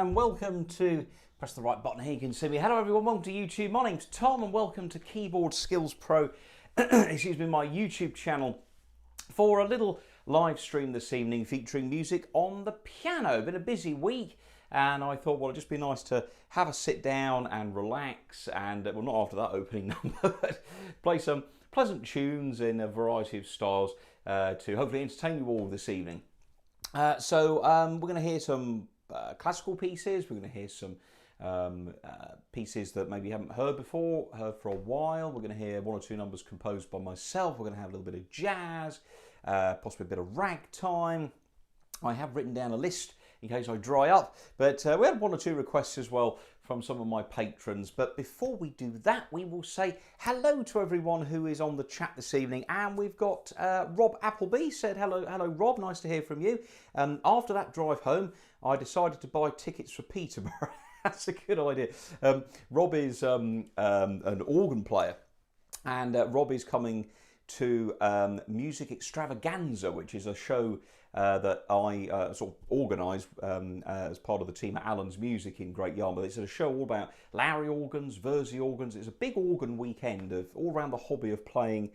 and welcome to, press the right button here, you can see me. Hello everyone, welcome to YouTube. My name's Tom and welcome to Keyboard Skills Pro, excuse me, my YouTube channel for a little live stream this evening featuring music on the piano. Been a busy week and I thought, well, it'd just be nice to have a sit down and relax and, well, not after that opening number, but play some pleasant tunes in a variety of styles to hopefully entertain you all this evening. So we're going to hear some classical pieces. We're going to hear some pieces that maybe you haven't heard before, heard for a while. We're going to hear one or two numbers composed by myself. We're going to have a little bit of jazz, possibly a bit of ragtime. I have written down a list in case I dry up, but we had one or two requests as well from some of my patrons. But before we do that, we will say hello to everyone who is on the chat this evening. And we've got Rob Appleby said hello. Hello, Rob. Nice to hear from you. After that drive home, I decided to buy tickets for Peterborough. That's a good idea. Rob is an organ player, and Rob is coming to Music Extravaganza, which is a show that I sort of organise as part of the team at Alan's Music in Great Yarmouth. It's a show all about Lowry organs, Verzi organs. It's a big organ weekend of all around the hobby of playing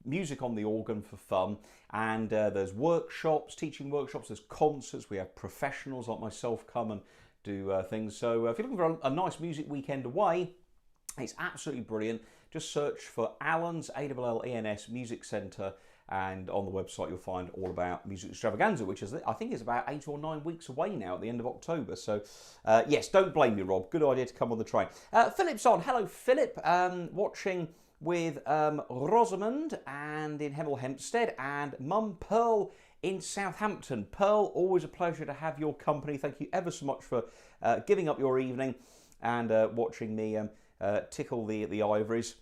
music on the organ for fun. And there's workshops, teaching workshops, there's concerts. We have professionals like myself come and do things. So if you're looking for a nice music weekend away, it's absolutely brilliant. Just search for Alan's, A-L-L-E-N-S, Music Centre, and on the website you'll find all about Music Extravaganza, which is, I think, is about 8 or 9 weeks away now at the end of October. So yes, don't blame me, Rob. Good idea to come on the train. Philip's on. Hello, Philip. Watching with Rosamond and in Hemel Hempstead, and Mum Pearl in Southampton. Pearl, always a pleasure to have your company. Thank you ever so much for giving up your evening and watching me tickle the ivories.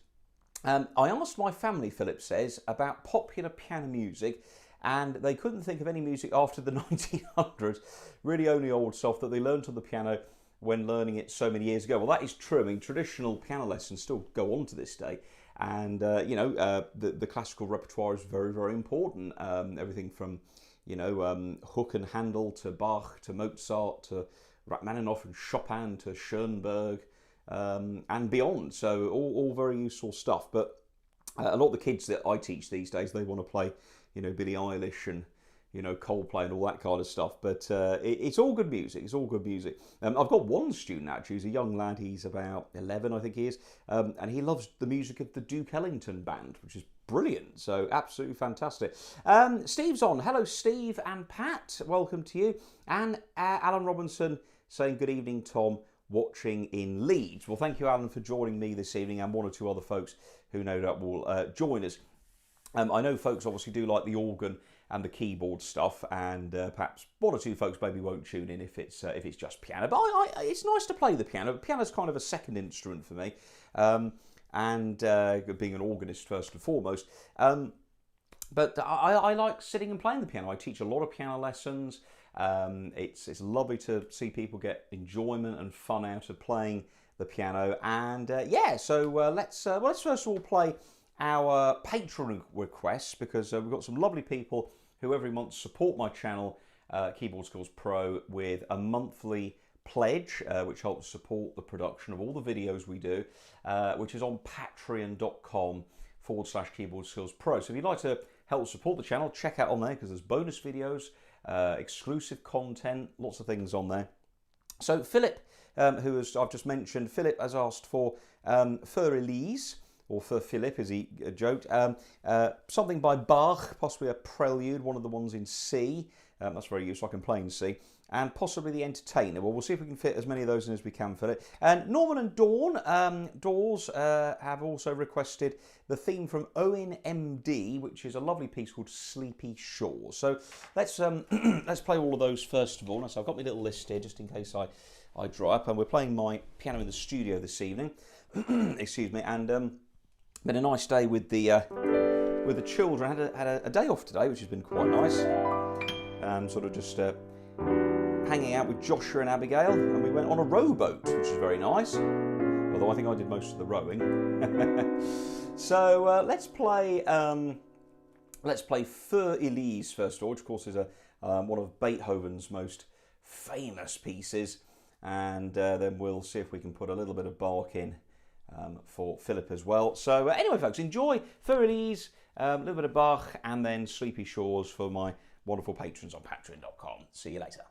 I asked my family, Philip says, about popular piano music, and they couldn't think of any music after the 1900s, really only old stuff that they learnt on the piano when learning it so many years ago. Well, that is true. I mean, traditional piano lessons still go on to this day, and you know, the classical repertoire is very, very important. Everything from, you know, Huck and Handel to Bach to Mozart to Rachmaninoff and Chopin to Schoenberg, and beyond. So all very useful stuff. But a lot of the kids that I teach these days, they want to play, you know, Billie Eilish and, you know, Coldplay and all that kind of stuff. But it's all good music. It's all good music. I've got one student actually who's a young lad. He's about 11, I think he is, and he loves the music of the Duke Ellington Band, which is brilliant. So absolutely fantastic. Steve's on. Hello, Steve and Pat. Welcome to you. And Alan Robinson saying good evening, Tom, watching in Leeds. Well, thank you, Alan, for joining me this evening, and one or two other folks who no doubt will join us. I know folks obviously do like the organ and the keyboard stuff, and perhaps one or two folks maybe won't tune in if it's just piano. But it's nice to play the piano. The piano's kind of a second instrument for me, and being an organist first and foremost. But I like sitting and playing the piano. I teach a lot of piano lessons. It's lovely to see people get enjoyment and fun out of playing the piano. And yeah, so let's first of all play our patron requests, because we've got some lovely people who every month support my channel, Keyboard Skills Pro, with a monthly pledge, which helps support the production of all the videos we do, which is on patreon.com/Keyboard Skills Pro. So if you'd like to help support the channel, check out on there, because there's bonus videos, exclusive content, lots of things on there. So Philip, who I've just mentioned, Philip has asked for Für Elise, or for Philip, as he joked, something by Bach, possibly a prelude, one of the ones in C. That's very useful, I can play in C. And possibly the Entertainer. Well, we'll see if we can fit as many of those in as we can, Philip. And Norman and Dawn, Dawes, have also requested the theme from ONMD, which is a lovely piece called Sleepy Shore. So let's let's play all of those first of all. So I've got my little list here just in case I dry up. And we're playing my piano in the studio this evening. Excuse me. And been a nice day with the children. Had a day off today, which has been quite nice. Sort of just hanging out with Joshua and Abigail, and we went on a rowboat, which is very nice. Although I think I did most of the rowing. So let's play Für Elise first of all, which of course is one of Beethoven's most famous pieces. and then we'll see if we can put a little bit of bark in for Philip as well. So anyway, folks, enjoy Furries, a little bit of Bach, and then Sleepy Shores for my wonderful patrons on patron.com. See you later.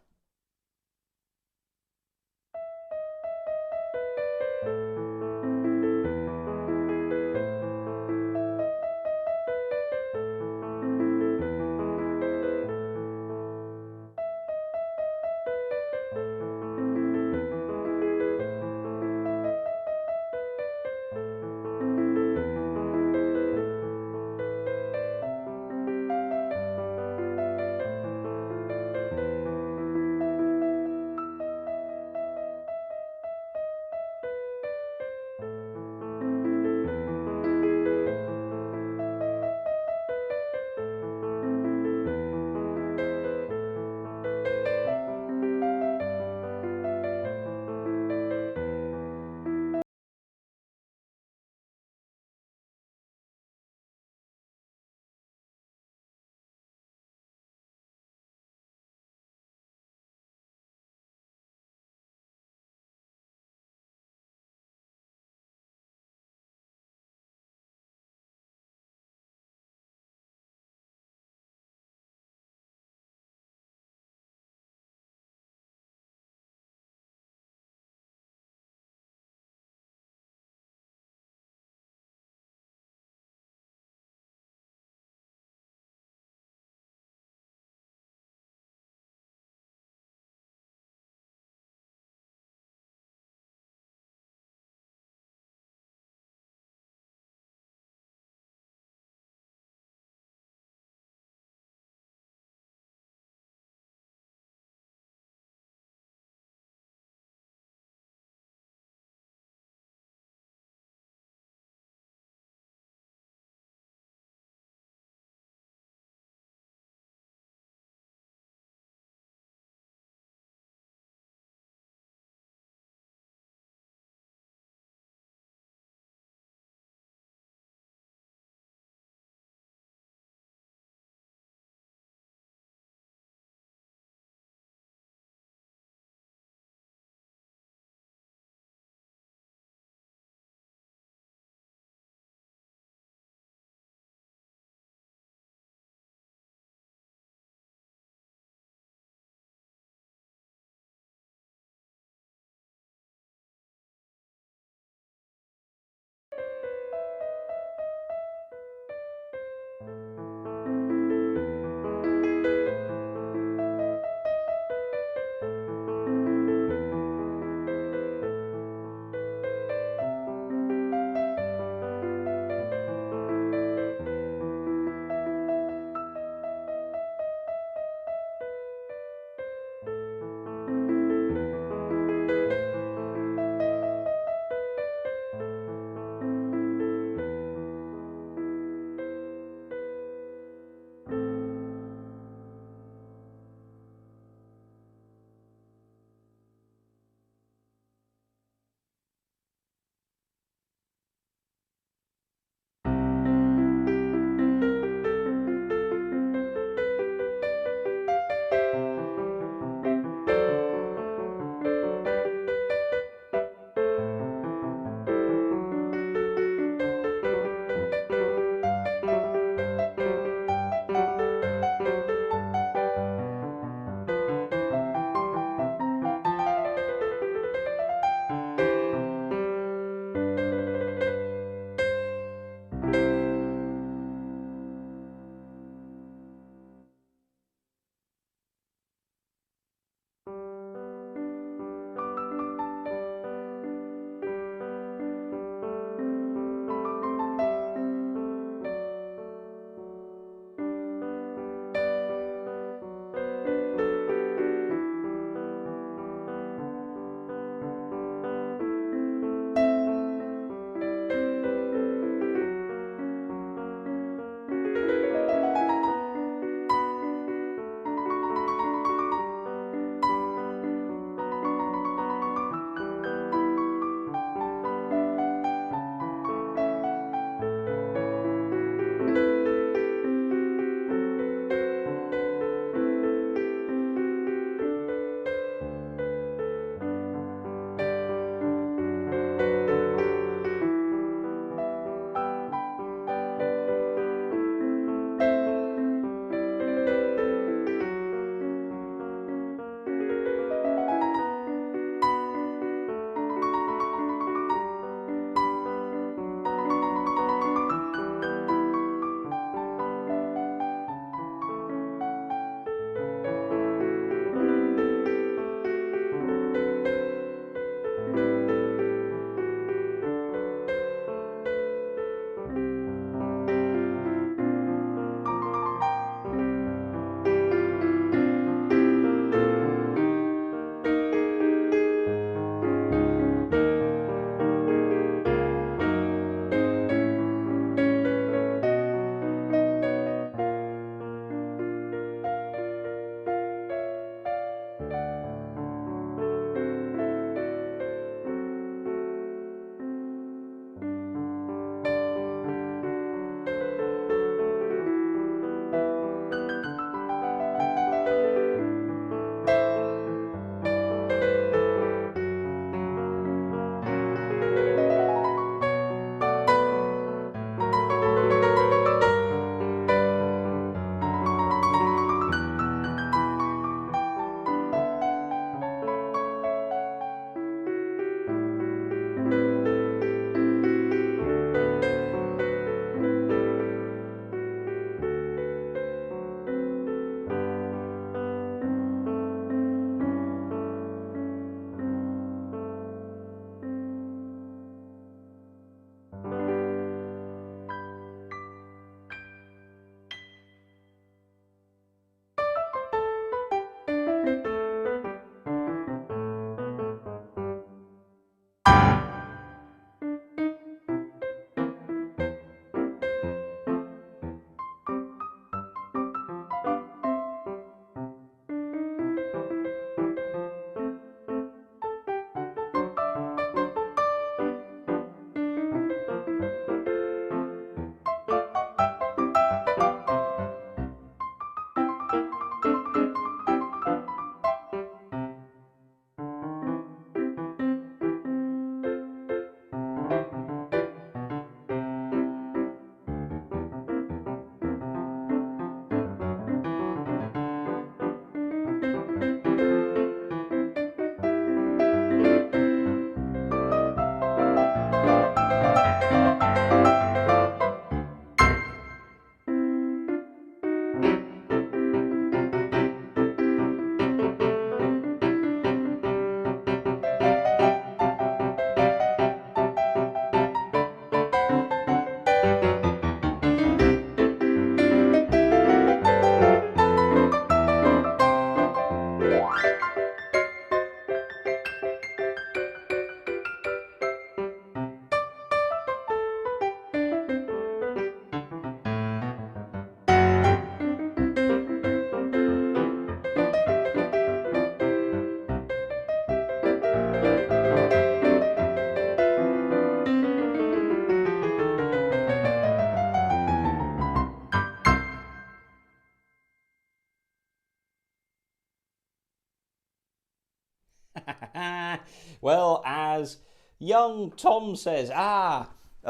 Well, as young Tom says, a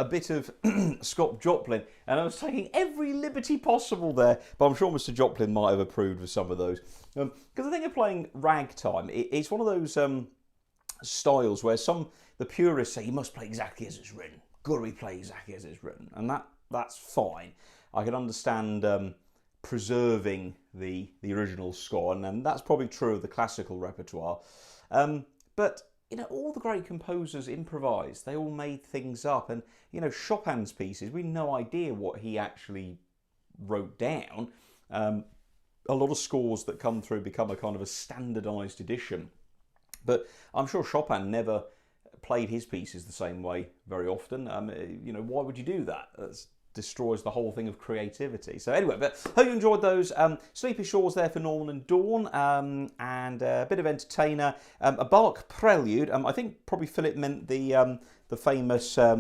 bit of Scott Joplin, and I was taking every liberty possible there, but I'm sure Mr. Joplin might have approved of some of those. Because the thing of playing ragtime, it's one of those styles where the purists say you must play exactly as it's written. Got to be played exactly as it's written, and that's fine. I can understand preserving the original score, and that's probably true of the classical repertoire. But all the great composers improvised. They all made things up, and Chopin's pieces, we have no idea what he actually wrote down. A lot of scores that come through become a kind of a standardised edition, but I'm sure Chopin never played his pieces the same way very often. Why would you do that? That destroys the whole thing of creativity. So anyway, but hope you enjoyed those. Sleepy Shores there for Norman and Dawn, and a bit of Entertainer, a Bach prelude. I think probably Philip meant the famous that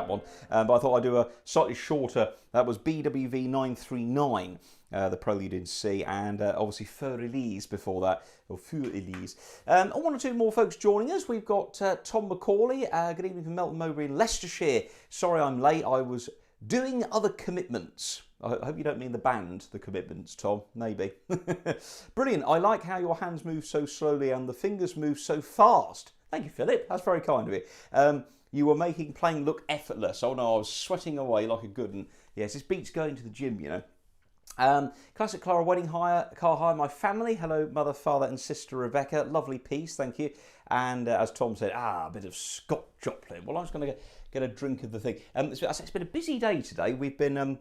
one, but I thought I'd do a slightly shorter. That was BWV 939, the Prelude in C, and obviously Für Elise before that, or Für Elise. One or two more folks joining us. We've got Tom Macaulay. Good evening from Melton Mowbray in Leicestershire. Sorry I'm late. I was doing other commitments. I hope you don't mean the band, The Commitments, Tom. Maybe. Brilliant. I like how your hands move so slowly and the fingers move so fast. Thank you, Philip. That's very kind of you. You were making playing look effortless. Oh no, I was sweating away like a good one. Yes, this beats going to the gym, Classic Clara Wedding Car Hire, my family. Hello, mother, father and sister Rebecca. Lovely piece, thank you. And as Tom said, a bit of Scott Joplin. Well, I was going to get a drink of the thing. It's been a busy day today. We've been,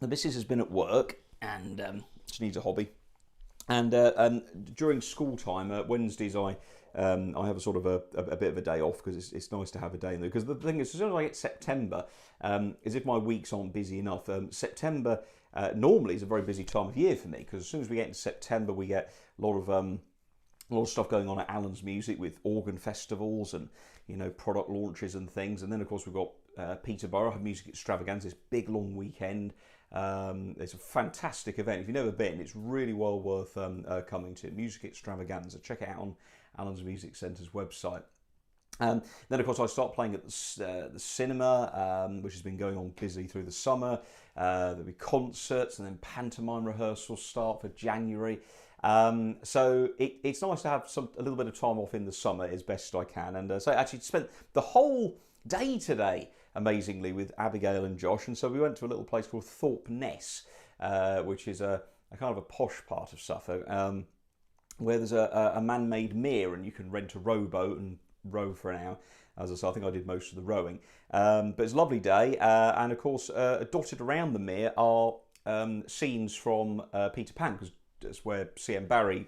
the missus has been at work, and she needs a hobby. And during school time, Wednesdays, I have a sort of a bit of a day off because it's nice to have a day in there. Because the thing is, as soon as I get September, as if my weeks aren't busy enough, September normally is a very busy time of year for me, because as soon as we get into September, we get a lot of stuff going on at Alan's Music with organ festivals and product launches and things. And then of course we've got Peterborough Music Extravaganza, this big long weekend. It's a fantastic event. If you've never been, it's really well worth coming to. Music Extravaganza. Check it out on Alan's Music Centre's website. Then of course I start playing at the cinema, which has been going on busy through the summer. There'll be concerts, and then pantomime rehearsals start for January. So it's nice to have a little bit of time off in the summer as best I can. And so I actually spent the whole day today, amazingly, with Abigail and Josh. And so we went to a little place called Thorpe Ness, which is a kind of a posh part of Suffolk, where there's a man-made mere, and you can rent a rowboat and row for an hour. As I say, I think I did most of the rowing. But it's a lovely day, and of course, dotted around the mere are scenes from Peter Pan, because that's where C.M. Barry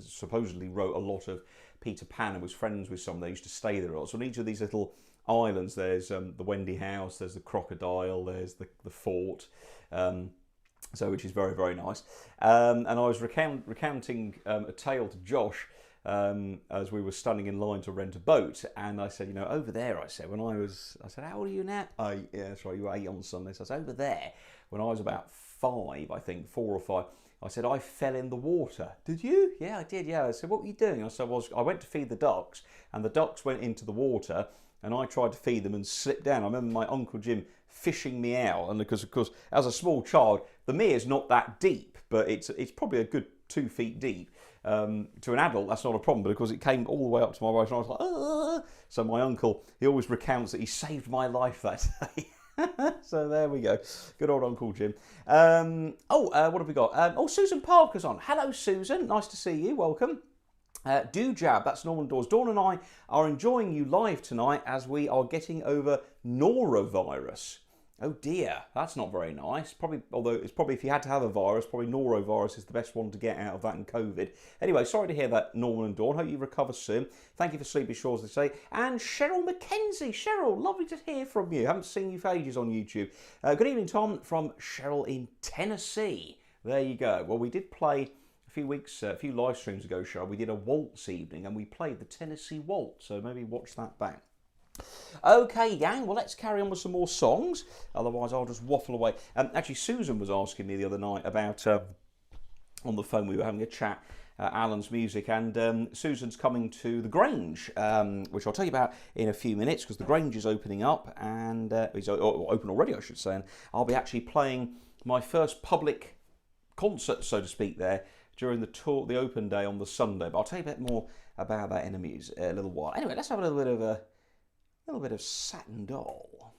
supposedly wrote a lot of Peter Pan and was friends with some. They used to stay there a lot. So on each of these little islands, there's the Wendy House, there's the Crocodile, there's the fort. So which is very, very nice. And I was recounting a tale to Josh as we were standing in line to rent a boat. And I said, over there, I said, how old are you now? Yeah, that's right, you were 8 on Sunday. So I said, over there, when I was about 5, I think, 4 or 5, I said, I fell in the water. Did you? Yeah, I did, yeah. I said, what were you doing? I said, I went to feed the ducks, and the ducks went into the water, and I tried to feed them and slipped down. I remember my Uncle Jim fishing me out, and because, of course, as a small child, the mere's not that deep, but it's probably a good 2 feet deep. To an adult, that's not a problem, but of course it came all the way up to my waist, and I was like, ah! So my uncle, he always recounts that he saved my life that day. So there we go. Good old Uncle Jim. What have we got? Susan Parker's on. Hello, Susan. Nice to see you. Welcome. Jab, that's Norman Dawes. Dawn and I are enjoying you live tonight as we are getting over norovirus. Oh dear, that's not very nice. Although it's probably, if you had to have a virus, probably norovirus is the best one to get out of that and COVID. Anyway, sorry to hear that, Norman and Dawn. Hope you recover soon. Thank you for Sleepy Shores, they say. And Cheryl Mackenzie. Cheryl, lovely to hear from you. Haven't seen you for ages on YouTube. Good evening, Tom, from Cheryl in Tennessee. There you go. Well, we did play a few live streams ago, Cheryl. We did a waltz evening and we played the Tennessee Waltz. So maybe watch that back. Okay, gang, well, let's carry on with some more songs. Otherwise, I'll just waffle away. Actually, Susan was asking me the other night about, on the phone, we were having a chat, Alan's music, and Susan's coming to the Grange, which I'll tell you about in a few minutes, because the Grange is opening up, and it's open already, I should say, and I'll be actually playing my first public concert, so to speak, there during the open day on the Sunday. But I'll tell you a bit more about that in a little while. Anyway, let's have a little bit of Satin Doll.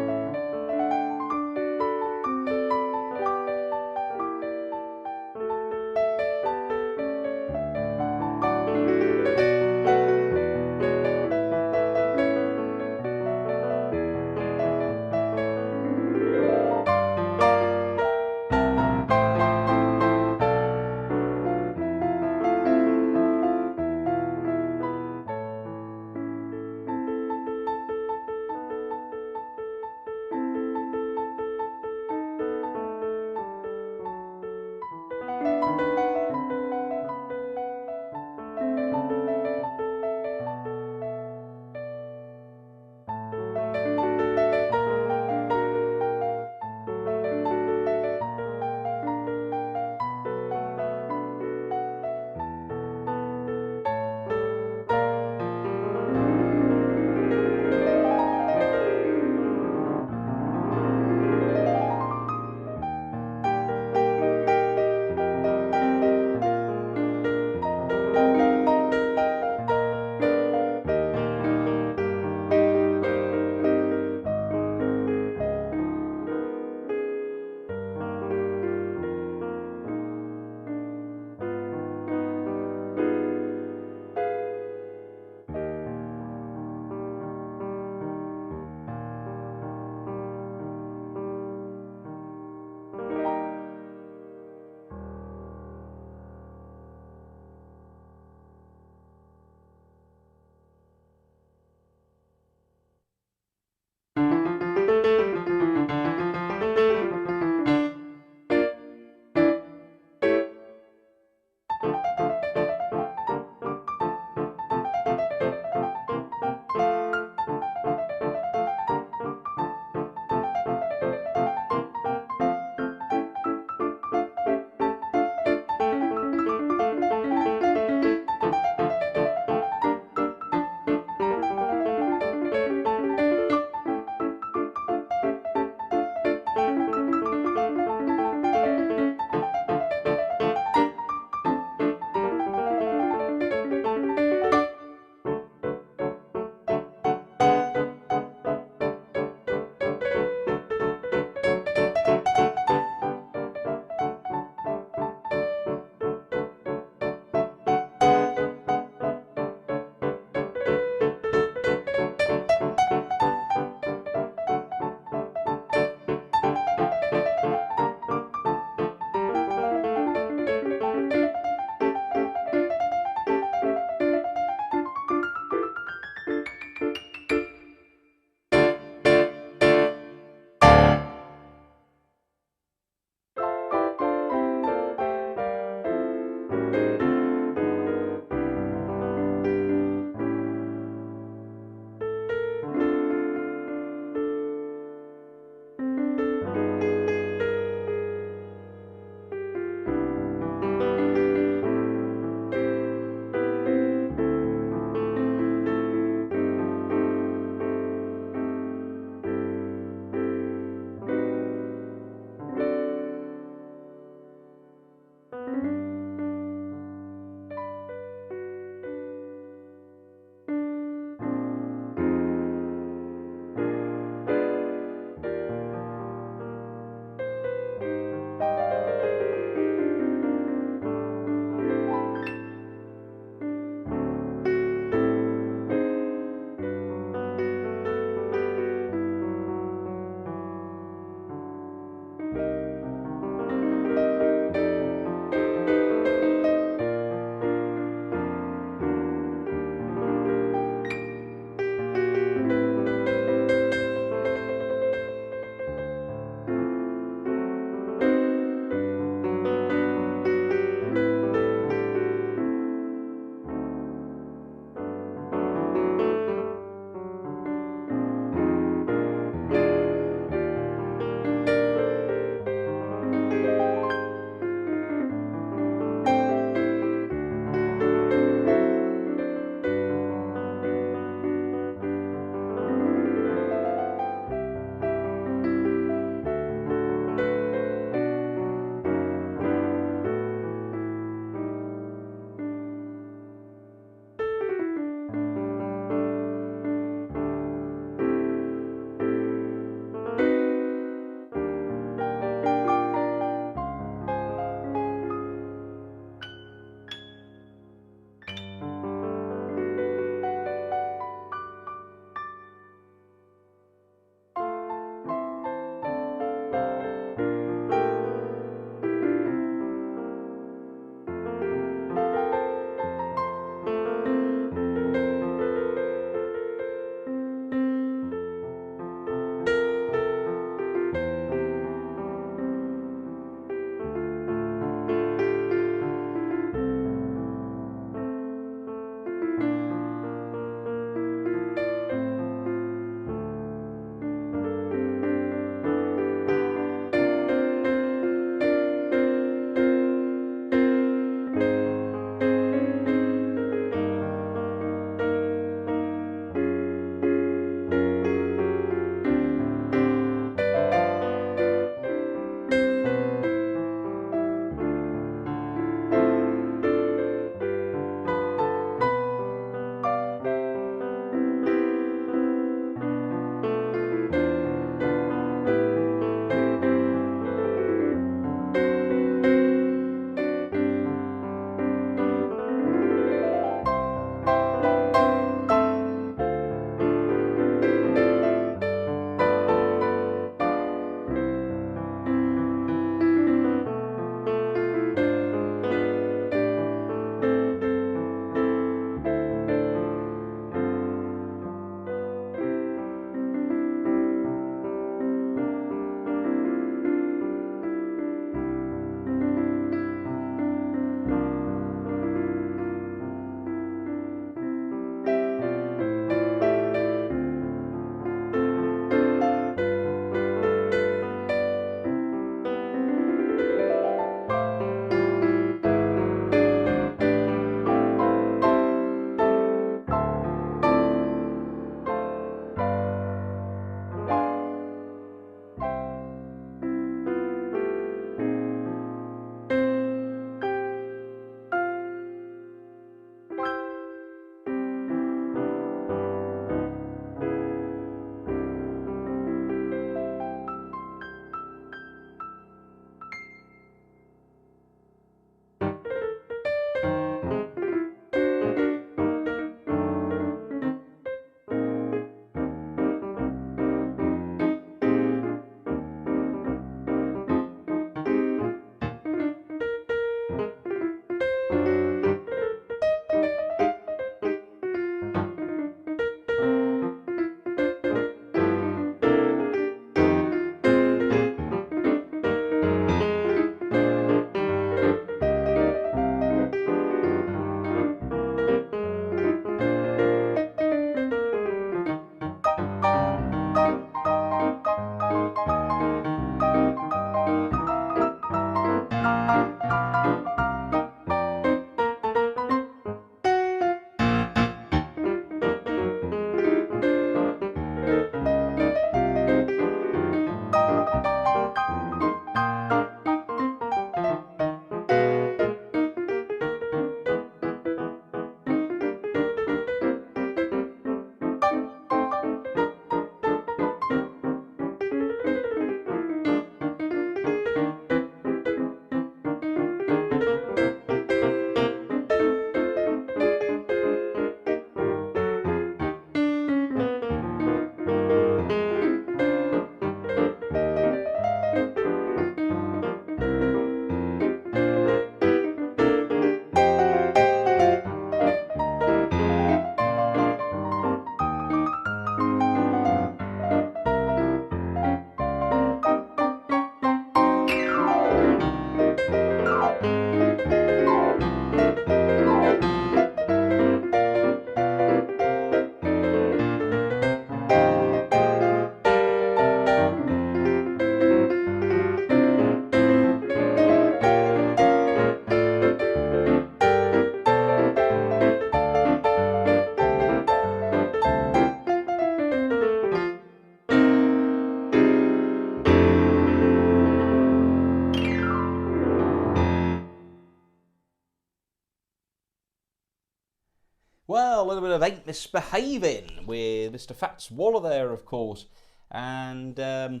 bit of Ain't Misbehaving with Mr. Fats Waller there, of course. And I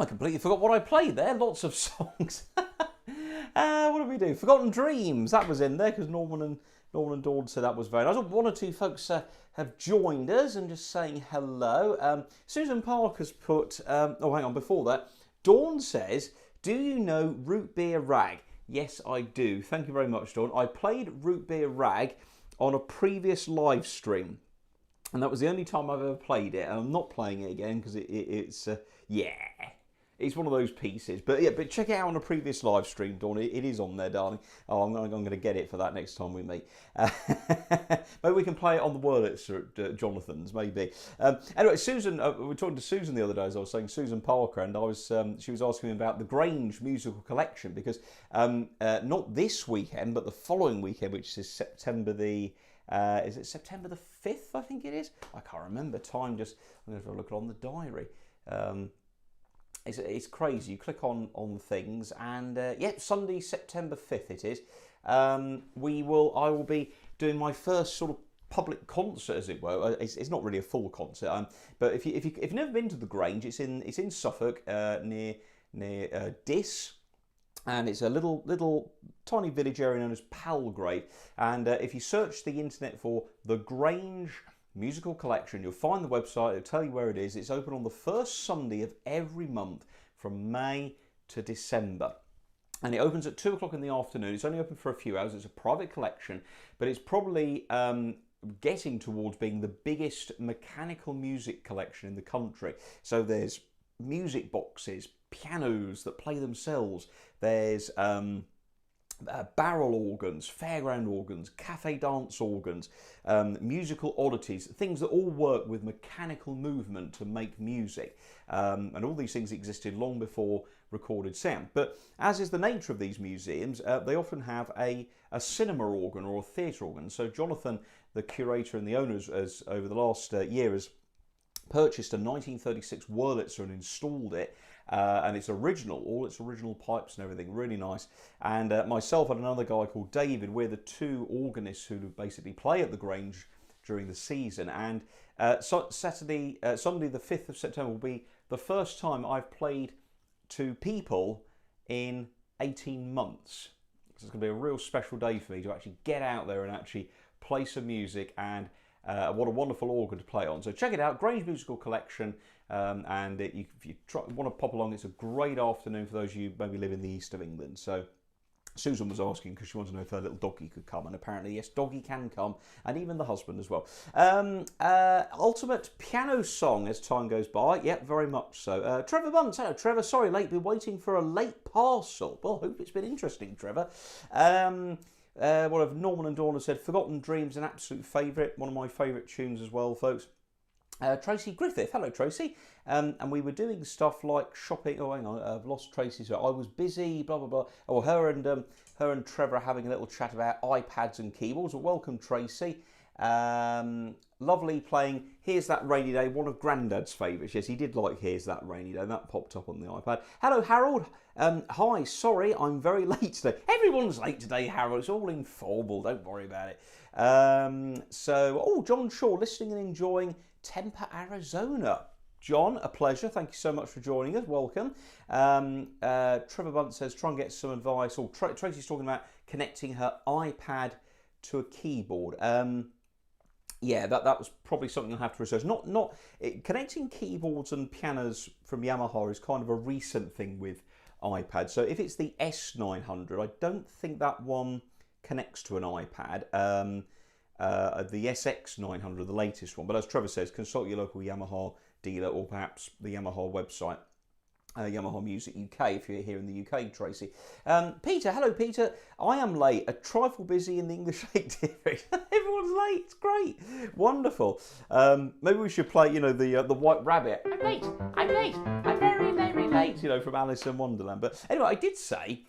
completely forgot what I played there. Lots of songs. What did we do? Forgotten Dreams. That was in there because Norman and Dawn said that was very nice. One or two folks have joined us and just saying hello. Susan Parker's put... oh, hang on. Before that, Dawn says, do you know Root Beer Rag? Yes, I do. Thank you very much, Dawn. I played Root Beer Rag on a previous live stream. And that was the only time I've ever played it. And I'm not playing it again because it's... yeah. It's one of those pieces, but yeah. But check it out on a previous live stream, Dawn. It is on there, darling. Oh, I'm going to get it for that next time we meet. Maybe we can play it on the Wurlitzer at Jonathan's, maybe. Anyway, Susan, we were talking to Susan the other day, as I was saying, Susan Parker, and she was asking me about the Grange musical collection because not this weekend, but the following weekend, which is September the. Is it September the 5th? I think it is. I can't remember. I'm going to have a look on the diary. It's crazy. You click on things, and Sunday, September 5th it is. I will be doing my first sort of public concert, as it were. It's not really a full concert, but if you've never been to the Grange, it's in Suffolk, near Diss, and it's a little tiny village area known as Palgrave. And if you search the internet for the Grange Musical Collection, you'll find the website. It'll tell you where it is. It's open on the first Sunday of every month from May to December, and it opens at 2 o'clock in the afternoon. It's only open for a few hours. It's a private collection, but it's probably getting towards being the biggest mechanical music collection in the country. So there's music boxes, pianos that play themselves. There's barrel organs, fairground organs, cafe dance organs, musical oddities, things that all work with mechanical movement to make music. And all these things existed long before recorded sound. But as is the nature of these museums, they often have a cinema organ or a theatre organ. So Jonathan, the curator and the owner, has over the last year has purchased a 1936 Wurlitzer and installed it. And it's original, all its original pipes and everything, really nice. And myself and another guy called David, we're the two organists who basically play at the Grange during the season. And Sunday the 5th of September will be the first time I've played to people in 18 months. So it's going to be a real special day for me to actually get out there and actually play some music, and what a wonderful organ to play on. So check it out, Grange Musical Collection. And if you want to pop along, it's a great afternoon for those of you who maybe live in the east of England. So Susan was asking because she wanted to know if her little doggy could come, and apparently yes, doggy can come, and even the husband as well. Ultimate piano song as time goes by. Yep, very much so. Trevor Bunce, hello Trevor, sorry late, been waiting for a late parcel. Well, hope it's been interesting, Trevor. What have Norman and Dawn have said, Forgotten Dreams, an absolute favourite, one of my favourite tunes as well, folks. Tracy Griffith, hello Tracy, and we were doing stuff like shopping. Oh, hang on, I've lost Tracy's. I was busy, blah blah blah. Oh, her and Trevor are having a little chat about iPads and keyboards. Well, welcome Tracy. Lovely playing Here's That Rainy Day, one of Grandad's favourites. Yes, he did like Here's That Rainy Day. That popped up on the iPad. Hello Harold. Hi, sorry, I'm very late today. Everyone's late today, Harold. It's all informal. Don't worry about it. John Shaw, listening and enjoying Tempe, Arizona. John, a pleasure. Thank you so much for joining us. Welcome. Trevor Bunt says, try and get some advice. Tracy's talking about connecting her iPad to a keyboard. Yeah, that was probably something you'll have to research. Connecting keyboards and pianos from Yamaha is kind of a recent thing with iPad. So if it's the S900, I don't think that one connects to an iPad. The SX900, the latest one. But as Trevor says, consult your local Yamaha dealer or perhaps the Yamaha website, Yamaha Music UK, if you're here in the UK, Tracy. Peter, hello Peter. I am late, a trifle busy in the English late series. Everyone's late, it's great. Wonderful. Maybe we should play, the White Rabbit. I'm late, I'm very, very late, from Alice in Wonderland. But anyway, I did say,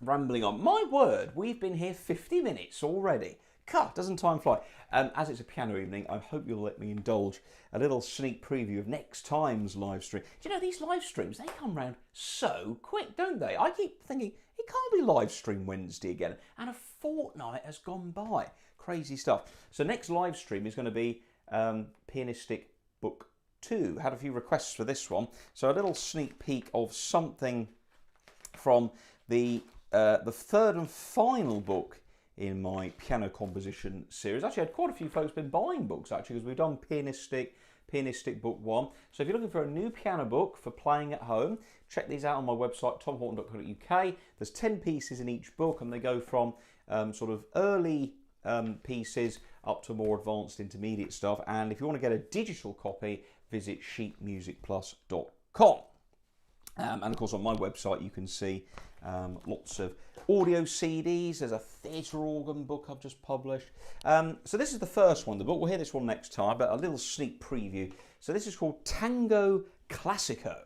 rambling on, my word, we've been here 50 minutes already. God, doesn't time fly? As it's a piano evening, I hope you'll let me indulge a little sneak preview of next time's live stream. Do you know, these live streams, they come round so quick, don't they? I keep thinking, it can't be live stream Wednesday again. And a fortnight has gone by. Crazy stuff. So next live stream is going to be Pianistic Book 2. Had a few requests for this one. So a little sneak peek of something from the third and final book in my piano composition series. Actually, I had quite a few folks been buying books, actually, because we've done Pianistic Book 1. So if you're looking for a new piano book for playing at home, check these out on my website, tomhorton.co.uk. There's 10 pieces in each book, and they go from sort of early pieces up to more advanced intermediate stuff. And if you want to get a digital copy, visit sheetmusicplus.com. And of course on my website you can see lots of audio CDs. There's a theatre organ book I've just published. So this is the first one, the book. We'll hear this one next time, but a little sneak preview. So this is called Tango Classico.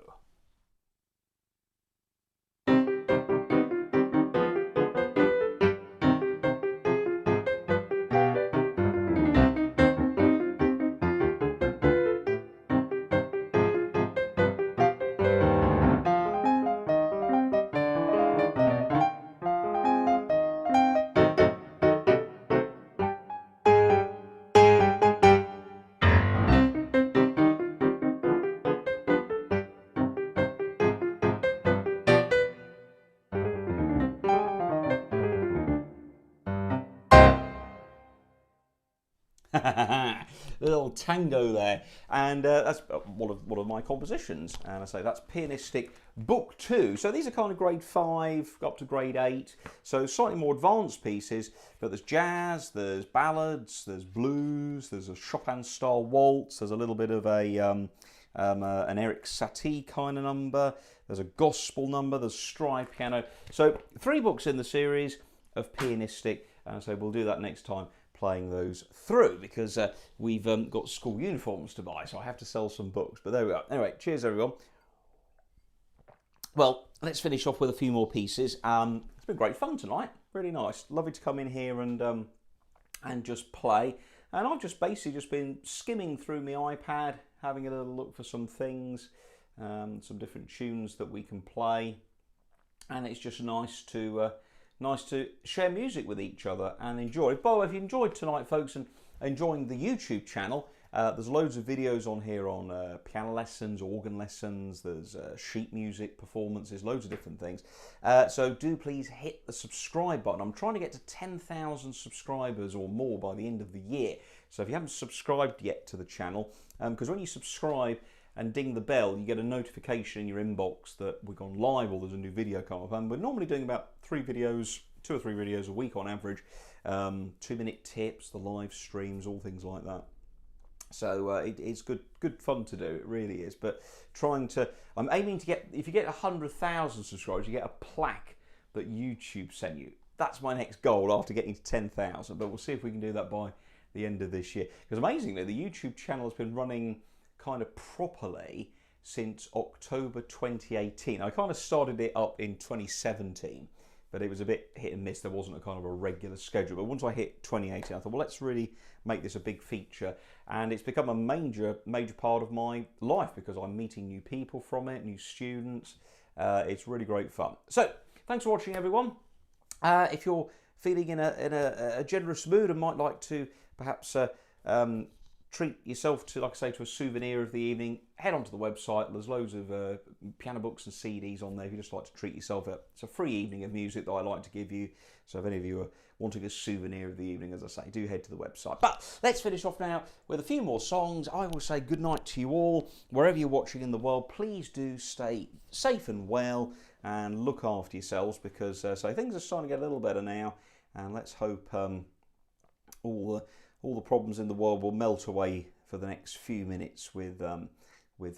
Little tango there, and that's one of my compositions. And I say that's Pianistic Book 2. So these are kind of grade 5 up to grade 8, so slightly more advanced pieces. But there's jazz, there's ballads, there's blues, there's a Chopin style waltz, there's a little bit of an Eric Satie kind of number, there's a gospel number, there's stride piano. So 3 books in the series of Pianistic, and so we'll do that next time, playing those through, because we've got school uniforms to buy, so I have to sell some books. But there we go. Anyway, cheers everyone. Well, let's finish off with a few more pieces. It's been great fun tonight. Really nice. Lovely to come in here and just play. And I've just basically just been skimming through my iPad, having a little look for some things, some different tunes that we can play, and it's just nice to share music with each other and enjoy. By the way, if you enjoyed tonight, folks, and enjoying the YouTube channel, there's loads of videos on here on piano lessons, organ lessons, there's sheet music performances, loads of different things. So do please hit the subscribe button. I'm trying to get to 10,000 subscribers or more by the end of the year. So if you haven't subscribed yet to the channel, because when you subscribe and ding the bell, you get a notification in your inbox that we've gone live or there's a new video come up. And we're normally doing about 2 or 3 videos a week on average. 2-minute tips, the live streams, all things like that. So it's good fun to do, it really is. But I'm aiming to get, if you get 100,000 subscribers, you get a plaque that YouTube sent you. That's my next goal after getting to 10,000. But we'll see if we can do that by the end of this year. Because amazingly, the YouTube channel has been running kind of properly since October 2018. I kind of started it up in 2017, but it was a bit hit and miss. There wasn't a kind of a regular schedule. But once I hit 2018, I thought, well, let's really make this a big feature. And it's become a major part of my life because I'm meeting new people from it, new students. It's really great fun. So thanks for watching, everyone. If you're feeling in a generous mood and might like to perhaps treat yourself to, like I say, to a souvenir of the evening, head onto the website. There's loads of piano books and CDs on there if you just like to treat yourself. It's a free evening of music that I like to give you. So if any of you are wanting a souvenir of the evening, as I say, do head to the website. But let's finish off now with a few more songs. I will say good night to you all. Wherever you're watching in the world, please do stay safe and well and look after yourselves, because so things are starting to get a little better now. And let's hope all the problems in the world will melt away for the next few minutes with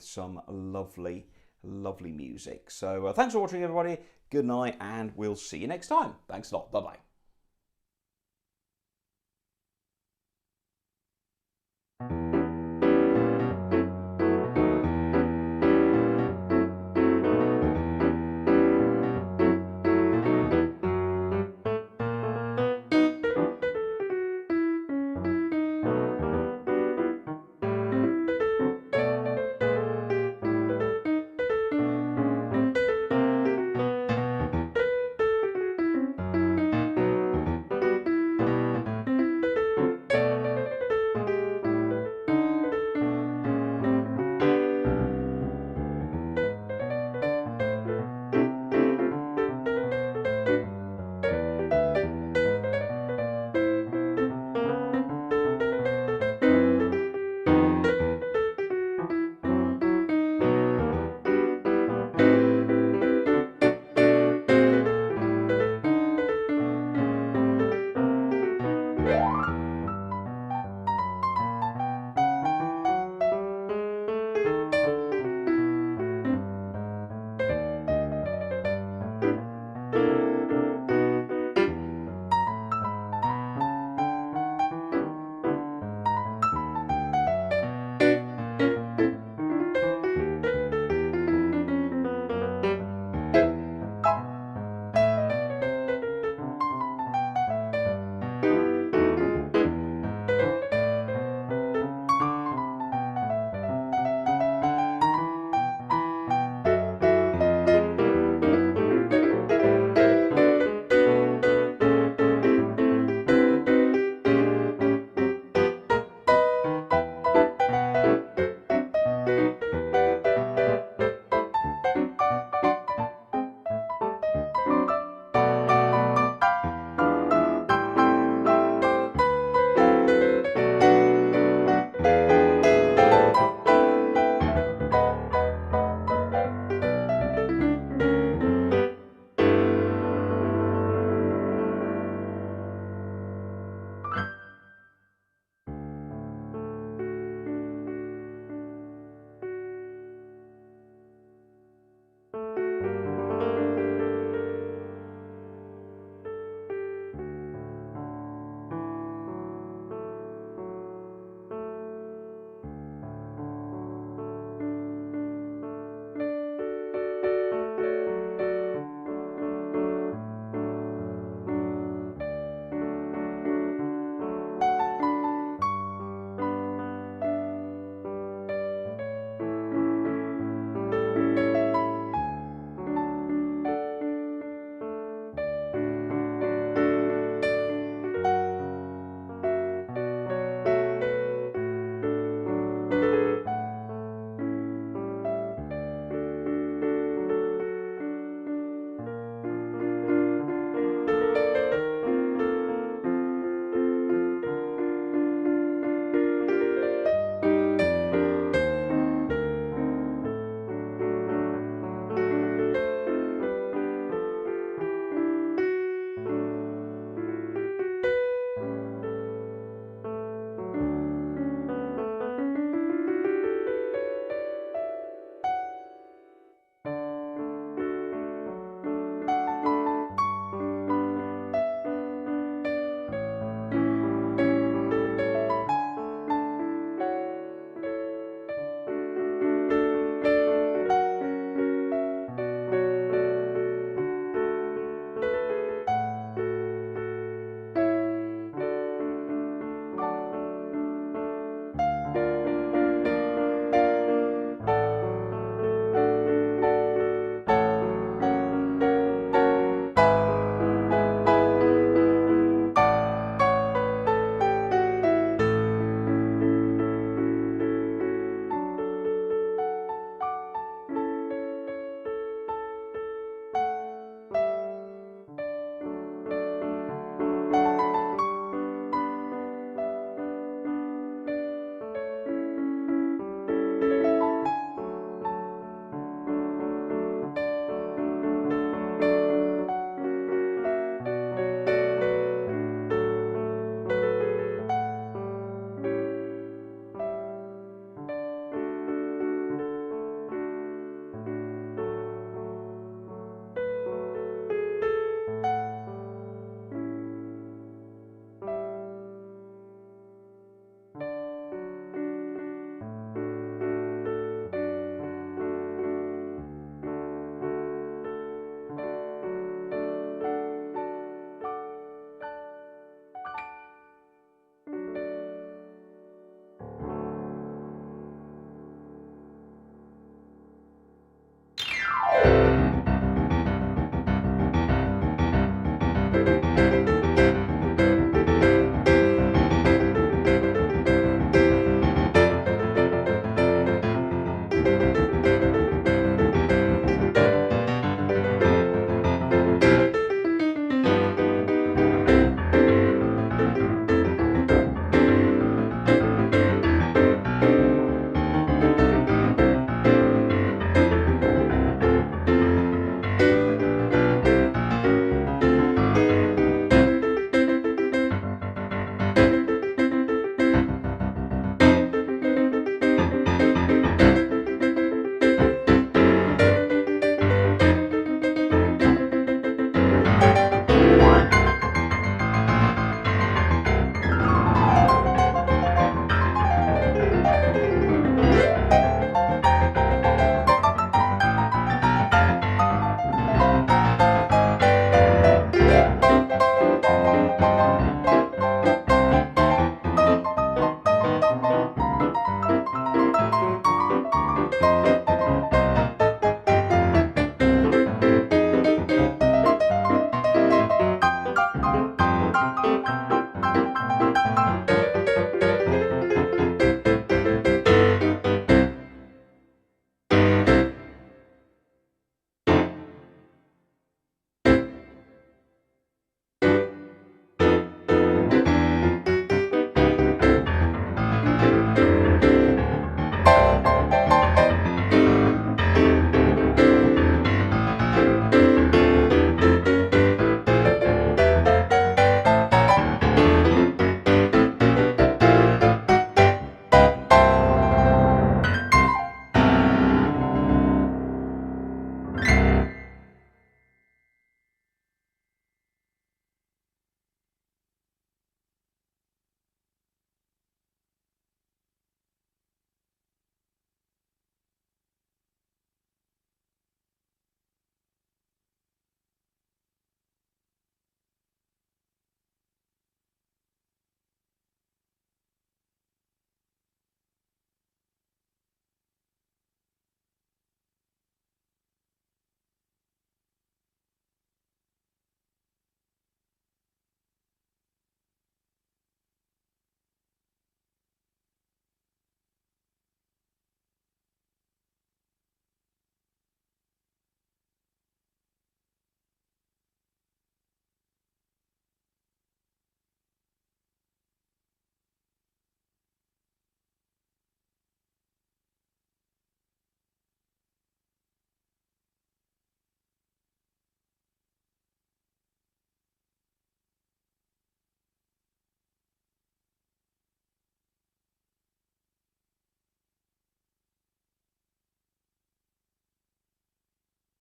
some lovely music. So thanks for watching, everybody. Good night, and we'll see you next time. Thanks a lot. Bye-bye.